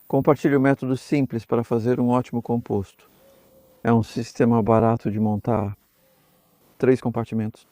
Compartilhe o método simples para fazer um ótimo composto. É um sistema barato de montar 3 compartimentos.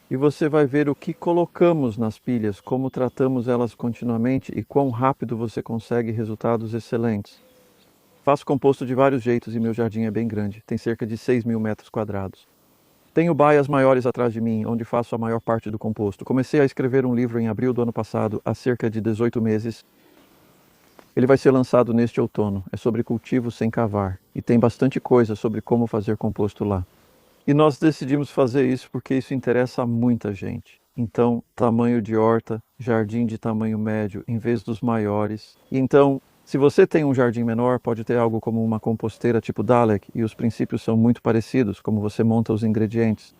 E você vai ver o que colocamos nas pilhas, como tratamos elas continuamente e quão rápido você consegue resultados excelentes. Faço composto de vários jeitos e meu jardim é bem grande, tem cerca de 6.000 metros quadrados. Tenho baias maiores atrás de mim, onde faço a maior parte do composto. Comecei a escrever um livro em abril do ano passado, há cerca de 18 meses. Ele vai ser lançado neste outono. É sobre cultivo sem cavar. E tem bastante coisa sobre como fazer composto lá. E nós decidimos fazer isso porque isso interessa a muita gente. Então, tamanho de horta, jardim de tamanho médio em vez dos maiores. E então, se você tem um jardim menor, pode ter algo como uma composteira tipo Dalek, e os princípios são muito parecidos, como você monta os ingredientes.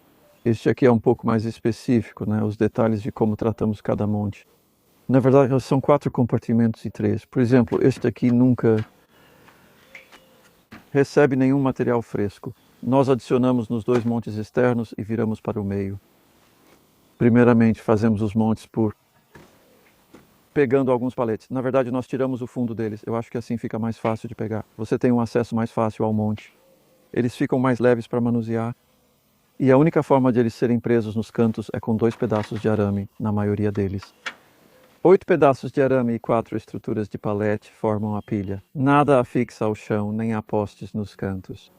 Este aqui é um pouco mais específico, né? Os detalhes de como tratamos cada monte. Na verdade, são 4 compartimentos e 3. Por exemplo, este aqui nunca recebe nenhum material fresco. Nós adicionamos nos 2 montes externos e viramos para o meio. Primeiramente, fazemos os montes por pegando alguns paletes. Na verdade, nós tiramos o fundo deles. Eu acho que assim fica mais fácil de pegar. Você tem um acesso mais fácil ao monte. Eles ficam mais leves para manusear. E a única forma de eles serem presos nos cantos é com 2 pedaços de arame, na maioria deles. 8 pedaços de arame e 4 estruturas de palete formam a pilha. Nada a fixa ao chão, nem há postes nos cantos.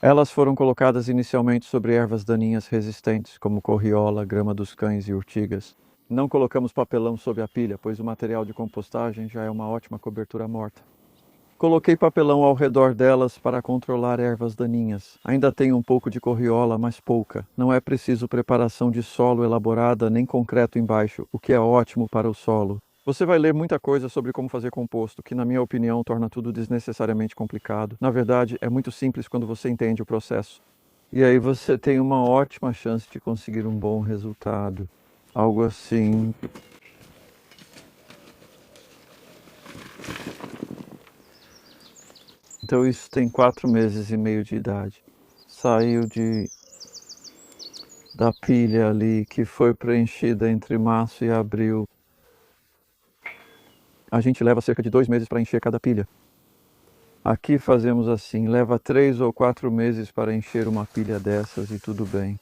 Elas foram colocadas inicialmente sobre ervas daninhas resistentes, como corriola, grama dos cães e urtigas. Não colocamos papelão sob a pilha, pois o material de compostagem já é uma ótima cobertura morta. Coloquei papelão ao redor delas para controlar ervas daninhas. Ainda tem um pouco de corriola, mas pouca. Não é preciso preparação de solo elaborada nem concreto embaixo, o que é ótimo para o solo. Você vai ler muita coisa sobre como fazer composto, que na minha opinião torna tudo desnecessariamente complicado. Na verdade, é muito simples quando você entende o processo. E aí você tem uma ótima chance de conseguir um bom resultado. Algo assim. Então isso tem 4 meses e meio de idade. Saiu da pilha ali que foi preenchida entre março e abril. A gente leva cerca de 2 meses para encher cada pilha. Aqui fazemos assim, leva 3 ou 4 meses para encher uma pilha dessas e tudo bem.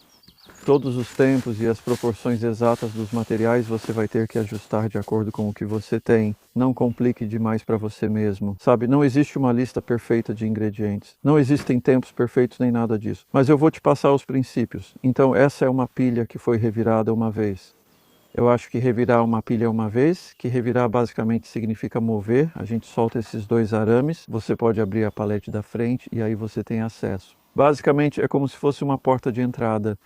Todos os tempos e as proporções exatas dos materiais você vai ter que ajustar de acordo com o que você tem. Não complique demais para você mesmo. Sabe, não existe uma lista perfeita de ingredientes. Não existem tempos perfeitos nem nada disso. Mas eu vou te passar os princípios. Então essa é uma pilha que foi revirada uma vez. Eu acho que revirar uma pilha uma vez, que revirar basicamente significa mover. A gente solta esses 2 arames, você pode abrir a palete da frente e aí você tem acesso. Basicamente é como se fosse uma porta de entrada.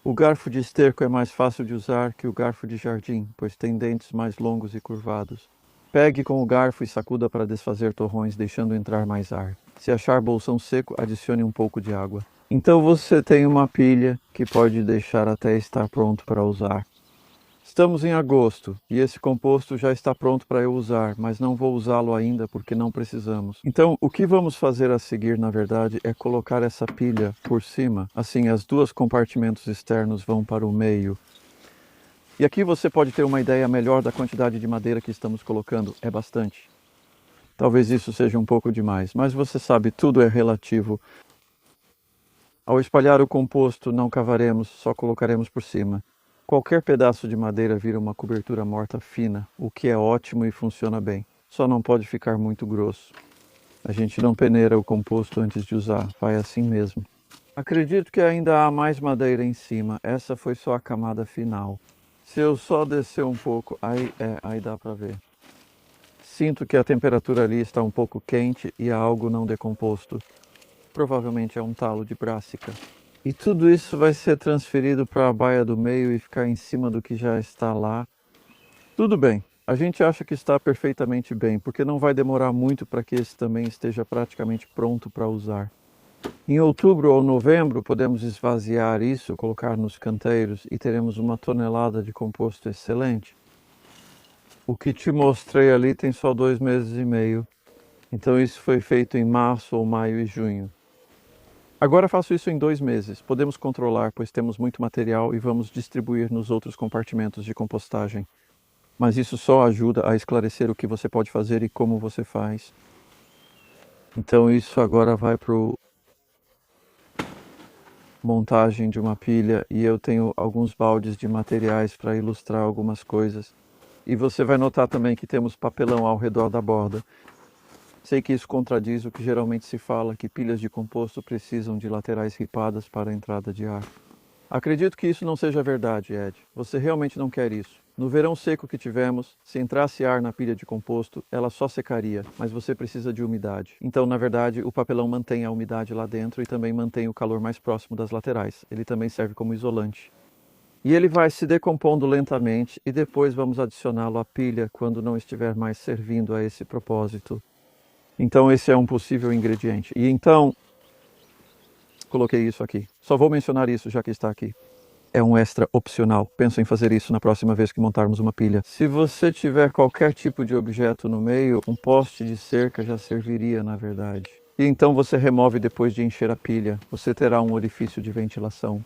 O garfo de esterco é mais fácil de usar que o garfo de jardim, pois tem dentes mais longos e curvados. Pegue com o garfo e sacuda para desfazer torrões, deixando entrar mais ar. Se achar bolsão seco, adicione um pouco de água. Então você tem uma pilha que pode deixar até estar pronto para usar. Estamos em agosto e esse composto já está pronto para eu usar, mas não vou usá-lo ainda porque não precisamos. Então, o que vamos fazer a seguir, na verdade, é colocar essa pilha por cima. Assim, os 2 compartimentos externos vão para o meio. E aqui você pode ter uma ideia melhor da quantidade de madeira que estamos colocando. É bastante. Talvez isso seja um pouco demais, mas você sabe, tudo é relativo. Ao espalhar o composto, não cavaremos, só colocaremos por cima. Qualquer pedaço de madeira vira uma cobertura morta fina, o que é ótimo e funciona bem. Só não pode ficar muito grosso. A gente não peneira o composto antes de usar, vai assim mesmo. Acredito que ainda há mais madeira em cima, essa foi só a camada final. Se eu só descer um pouco, aí dá para ver. Sinto que a temperatura ali está um pouco quente e há algo não decomposto. Provavelmente é um talo de brássica. E tudo isso vai ser transferido para a baia do meio e ficar em cima do que já está lá. Tudo bem, a gente acha que está perfeitamente bem, porque não vai demorar muito para que esse também esteja praticamente pronto para usar. Em outubro ou novembro podemos esvaziar isso, colocar nos canteiros e teremos 1 tonelada de composto excelente. O que te mostrei ali tem só 2 meses e meio, então isso foi feito em março ou maio e junho. Agora faço isso em 2 meses. Podemos controlar, pois temos muito material e vamos distribuir nos outros compartimentos de compostagem. mas isso só ajuda a esclarecer o que você pode fazer e como você faz. Então isso agora vai para montagem de uma pilha e eu tenho alguns baldes de materiais para ilustrar algumas coisas. E você vai notar também que temos papelão ao redor da borda. Sei que isso contradiz o que geralmente se fala, que pilhas de composto precisam de laterais ripadas para a entrada de ar. Acredito que isso não seja verdade, Ed. Você realmente não quer isso. No verão seco que tivemos, se entrasse ar na pilha de composto, ela só secaria, mas você precisa de umidade. Então, na verdade, o papelão mantém a umidade lá dentro e também mantém o calor mais próximo das laterais. Ele também serve como isolante. E ele vai se decompondo lentamente e depois vamos adicioná-lo à pilha quando não estiver mais servindo a esse propósito. Então esse é um possível ingrediente. E então, coloquei isso aqui. Só vou mencionar isso já que está aqui. É um extra opcional. Penso em fazer isso na próxima vez que montarmos uma pilha. Se você tiver qualquer tipo de objeto no meio, um poste de cerca já serviria, na verdade. E então você remove depois de encher a pilha. Você terá um orifício de ventilação.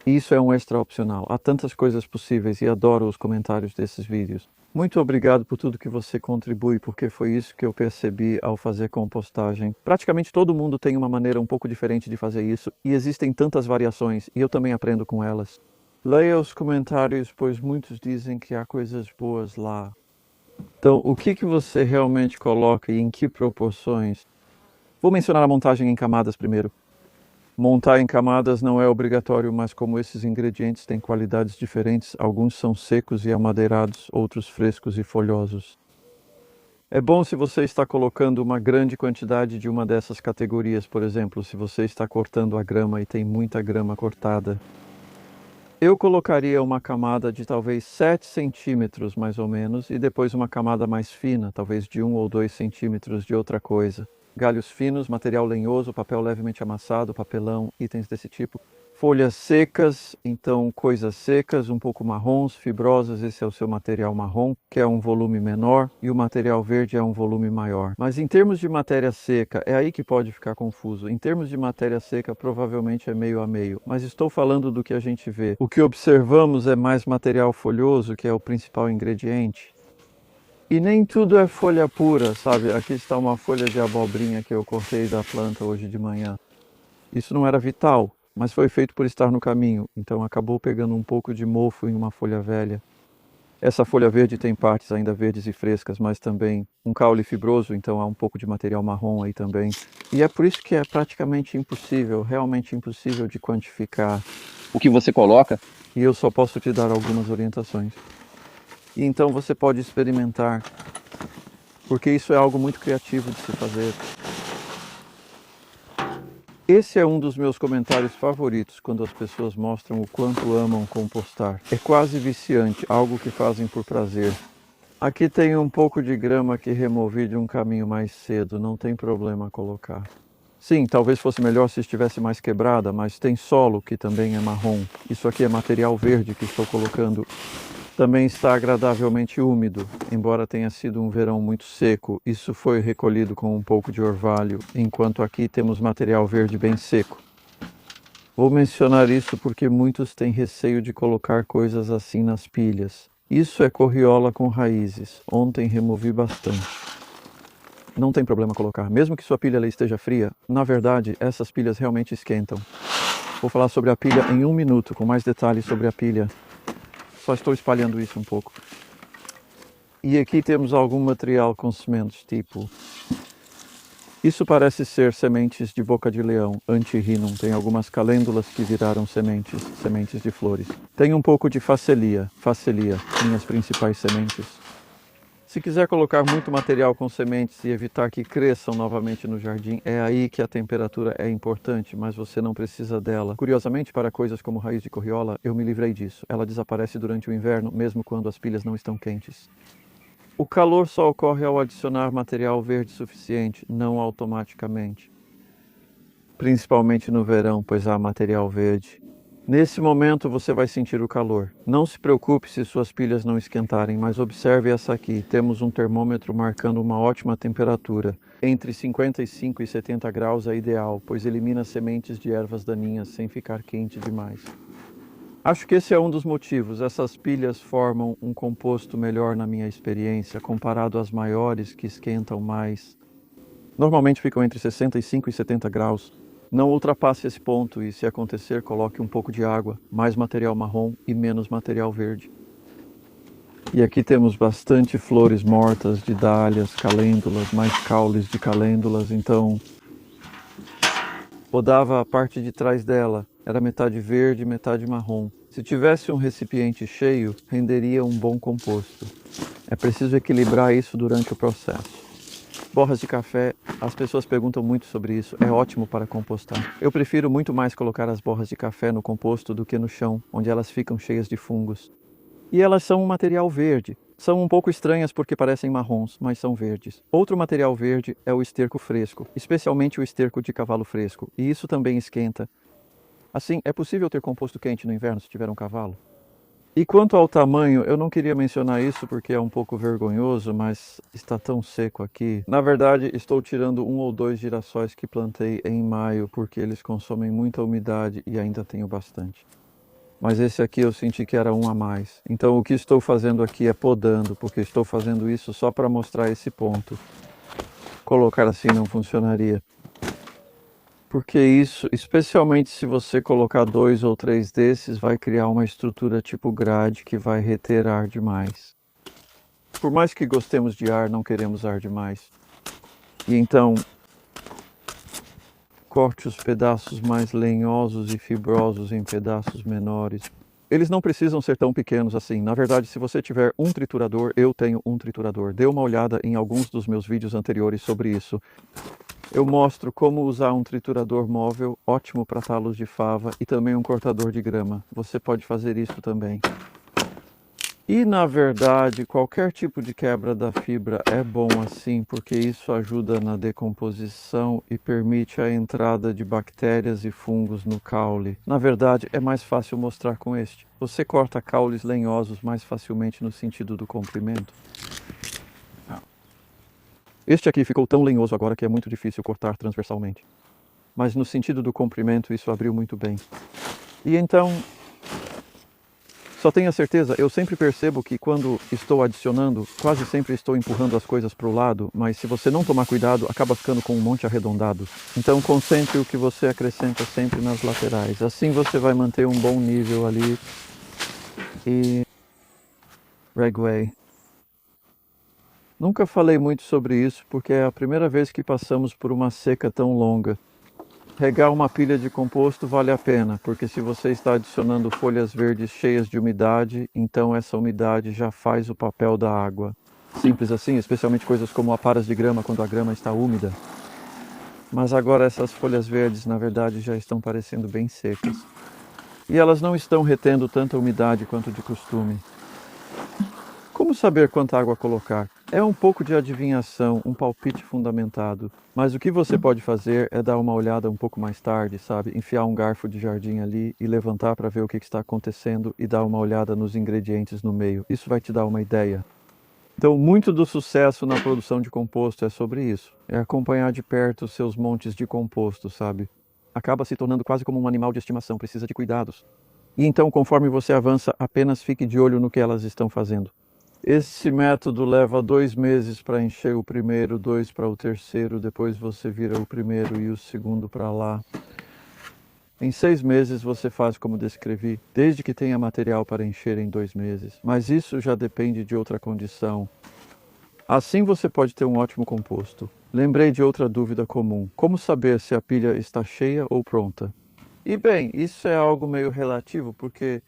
Isso é um extra opcional. Há tantas coisas possíveis e adoro os comentários desses vídeos. Muito obrigado por tudo que você contribui, porque foi isso que eu percebi ao fazer compostagem. Praticamente todo mundo tem uma maneira um pouco diferente de fazer isso, e existem tantas variações, e eu também aprendo com elas. Leia os comentários, pois muitos dizem que há coisas boas lá. Então, o que você realmente coloca e em que proporções? Vou mencionar a montagem em camadas primeiro. Montar em camadas não é obrigatório, mas como esses ingredientes têm qualidades diferentes, alguns são secos e amadeirados, outros frescos e folhosos. É bom se você está colocando uma grande quantidade de uma dessas categorias, por exemplo, se você está cortando a grama e tem muita grama cortada. Eu colocaria uma camada de talvez 7 centímetros mais ou menos e depois uma camada mais fina, talvez de 1 ou 2 centímetros de outra coisa. Galhos finos, material lenhoso, papel levemente amassado, papelão, itens desse tipo. Folhas secas, então coisas secas, um pouco marrons, fibrosas, esse é o seu material marrom, que é um volume menor, e o material verde é um volume maior. Mas em termos de matéria seca, é aí que pode ficar confuso. Em termos de matéria seca, provavelmente é meio a meio, mas estou falando do que a gente vê. O que observamos é mais material folhoso, que é o principal ingrediente. E nem tudo é folha pura, sabe? Aqui está uma folha de abobrinha que eu cortei da planta hoje de manhã. Isso não era vital, mas foi feito por estar no caminho, então acabou pegando um pouco de mofo em uma folha velha. Essa folha verde tem partes ainda verdes e frescas, mas também um caule fibroso, então há um pouco de material marrom aí também. E é por isso que é praticamente impossível, realmente impossível de quantificar o que você coloca, e eu só posso te dar algumas orientações. E então você pode experimentar, porque isso é algo muito criativo de se fazer. Esse é um dos meus comentários favoritos quando as pessoas mostram o quanto amam compostar. É quase viciante, algo que fazem por prazer. Aqui tem um pouco de grama que removi de um caminho mais cedo, não tem problema colocar. Sim, talvez fosse melhor se estivesse mais quebrada, mas tem solo que também é marrom. Isso aqui é material verde que estou colocando. Também está agradavelmente úmido, embora tenha sido um verão muito seco. Isso foi recolhido com um pouco de orvalho, enquanto aqui temos material verde bem seco. Vou mencionar isso porque muitos têm receio de colocar coisas assim nas pilhas. Isso é corriola com raízes. Ontem removi bastante. Não tem problema colocar, mesmo que sua pilha esteja fria. Na verdade, essas pilhas realmente esquentam. Vou falar sobre a pilha em 1 minuto, com mais detalhes sobre a pilha. Só estou espalhando isso um pouco. E aqui temos algum material com sementes, tipo... Isso parece ser sementes de boca de leão, Antirrhinum. Tem algumas calêndulas que viraram sementes de flores. Tem um pouco de facelia, minhas principais sementes. Se quiser colocar muito material com sementes e evitar que cresçam novamente no jardim, é aí que a temperatura é importante, mas você não precisa dela. Curiosamente, para coisas como raiz de corriola, eu me livrei disso. Ela desaparece durante o inverno, mesmo quando as pilhas não estão quentes. O calor só ocorre ao adicionar material verde suficiente, não automaticamente. Principalmente no verão, pois há material verde. Nesse momento você vai sentir o calor. Não se preocupe se suas pilhas não esquentarem, mas observe essa aqui. Temos um termômetro marcando uma ótima temperatura. Entre 55 e 70 graus é ideal, pois elimina sementes de ervas daninhas sem ficar quente demais. Acho que esse é um dos motivos. Essas pilhas formam um composto melhor na minha experiência, comparado às maiores que esquentam mais. Normalmente ficam entre 65 e 70 graus. Não ultrapasse esse ponto e, se acontecer, coloque um pouco de água, mais material marrom e menos material verde. E aqui temos bastante flores mortas de dálias, calêndulas, mais caules de calêndulas, então podava a parte de trás dela, era metade verde e metade marrom. Se tivesse um recipiente cheio, renderia um bom composto. É preciso equilibrar isso durante o processo. Borras de café, as pessoas perguntam muito sobre isso, é ótimo para compostar. Eu prefiro muito mais colocar as borras de café no composto do que no chão, onde elas ficam cheias de fungos. E elas são um material verde. São um pouco estranhas porque parecem marrons, mas são verdes. Outro material verde é o esterco fresco, especialmente o esterco de cavalo fresco, e isso também esquenta. Assim, é possível ter composto quente no inverno se tiver um cavalo? E quanto ao tamanho, eu não queria mencionar isso porque é um pouco vergonhoso, mas está tão seco aqui. Na verdade, estou tirando 1 ou 2 girassóis que plantei em maio porque eles consomem muita umidade e ainda tenho bastante. Mas esse aqui eu senti que era um a mais. Então o que estou fazendo aqui é podando, porque estou fazendo isso só para mostrar esse ponto. Colocar assim não funcionaria. Porque isso, especialmente se você colocar 2 ou 3 desses, vai criar uma estrutura tipo grade que vai reter ar demais. Por mais que gostemos de ar, não queremos ar demais. E então, corte os pedaços mais lenhosos e fibrosos em pedaços menores. Eles não precisam ser tão pequenos assim. Na verdade, se você tiver um triturador, eu tenho um triturador. Dê uma olhada em alguns dos meus vídeos anteriores sobre isso. Eu mostro como usar um triturador móvel, ótimo para talos de fava, e também um cortador de grama. Você pode fazer isso também. E, na verdade, qualquer tipo de quebra da fibra é bom assim, porque isso ajuda na decomposição e permite a entrada de bactérias e fungos no caule. Na verdade, é mais fácil mostrar com este. Você corta caules lenhosos mais facilmente no sentido do comprimento. Este aqui ficou tão lenhoso agora que é muito difícil cortar transversalmente. Mas no sentido do comprimento, isso abriu muito bem. E então, só tenha certeza, eu sempre percebo que quando estou adicionando, quase sempre estou empurrando as coisas para o lado, mas se você não tomar cuidado, acaba ficando com um monte arredondado. Então concentre o que você acrescenta sempre nas laterais. Assim você vai manter um bom nível ali. E Regway. Nunca falei muito sobre isso porque é a primeira vez que passamos por uma seca tão longa. Regar uma pilha de composto vale a pena, porque se você está adicionando folhas verdes cheias de umidade, então essa umidade já faz o papel da água. Simples assim, especialmente coisas como aparas de grama quando a grama está úmida. Mas agora essas folhas verdes, na verdade, já estão parecendo bem secas. E elas não estão retendo tanta umidade quanto de costume. Como saber quanta água colocar? É um pouco de adivinhação, um palpite fundamentado. Mas o que você pode fazer é dar uma olhada um pouco mais tarde, sabe? Enfiar um garfo de jardim ali e levantar para ver o que está acontecendo e dar uma olhada nos ingredientes no meio. Isso vai te dar uma ideia. Então, muito do sucesso na produção de composto é sobre isso. É acompanhar de perto os seus montes de composto, sabe? Acaba se tornando quase como um animal de estimação, precisa de cuidados. E então, conforme você avança, apenas fique de olho no que elas estão fazendo. Esse método leva 2 meses para encher o primeiro, 2 para o terceiro, depois você vira o primeiro e o segundo para lá. Em 6 meses você faz como descrevi, desde que tenha material para encher em 2 meses. Mas isso já depende de outra condição. Assim você pode ter um ótimo composto. Lembrei de outra dúvida comum. Como saber se a pilha está cheia ou pronta? E bem, isso é algo meio relativo, porque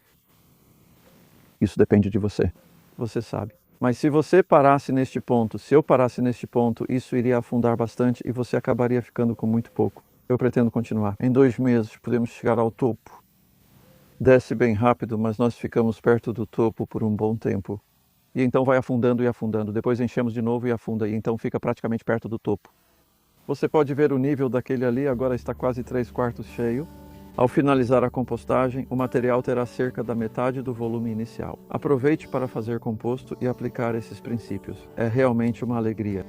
isso depende de você. Você sabe. Mas se você parasse neste ponto, se eu parasse neste ponto, isso iria afundar bastante e você acabaria ficando com muito pouco. Eu pretendo continuar. Em 2 meses podemos chegar ao topo. Desce bem rápido, mas nós ficamos perto do topo por um bom tempo. E então vai afundando e afundando. Depois enchemos de novo e afunda, e então fica praticamente perto do topo. Você pode ver o nível daquele ali, agora está quase 3/4 cheio. Ao finalizar a compostagem, o material terá cerca da metade do volume inicial. Aproveite para fazer composto e aplicar esses princípios. É realmente uma alegria.